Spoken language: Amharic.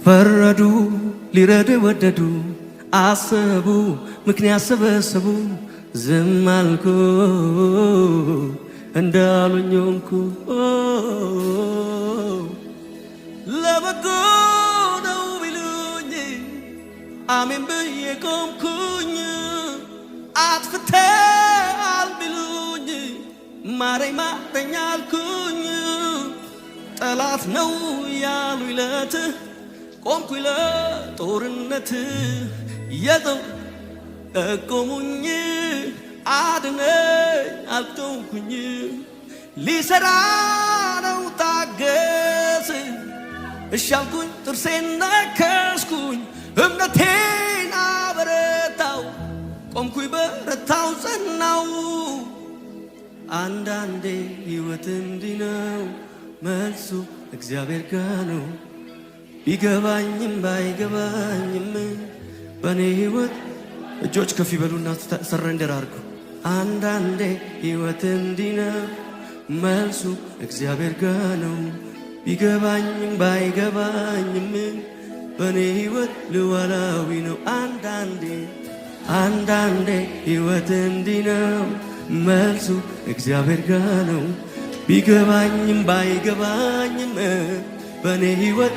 ፈረዱ ሊረዱ ወደዱ አሰቡ ምክንያት ሰበሰቡ ዝም አልኩ እንዳሉኝ ሆንኩ ለበጎ ነው ቢሉኝ አሜን ብዬ ቆምኩኝ አጥፍተሃል ቢሉኝ ማረኝ ማረኝ አልኩኝ ጠላት ነው ያሉኝ ለት ቆምኩኝ ለጦርነት የዘው ቆሙኝ አድነኝ አልቆምኩኝ ሊሰራ ነው ታገስ እሺ አልኩኝ ጥርሴን ነከስኩኝ እምነቴን አበረታው ቆምኩኝ በረታው ጸናው አንዳንዴ ሕይወት እንዲህ ነው መልሱ እግዚአብሔር ጋር ነው ቢገባኝም ባይገባኝም በኔ ሕይወት እጆች ከፍ ይበሉና ሰረንደር አድርጉ አንዳንዴ ሕይወት እንዲህ ነው መልሱ እግዚአብሔር ጋር ነው ቢገባኝም ባይገባኝም በኔ ሕይወት ልዋላዊ ነው አንዳንዴ ሕይወት እንዲህ ነው መልሱ እግዚአብሔር ጋር ነው ቢገባኝም ባይገባኝም በኔ ሕይወት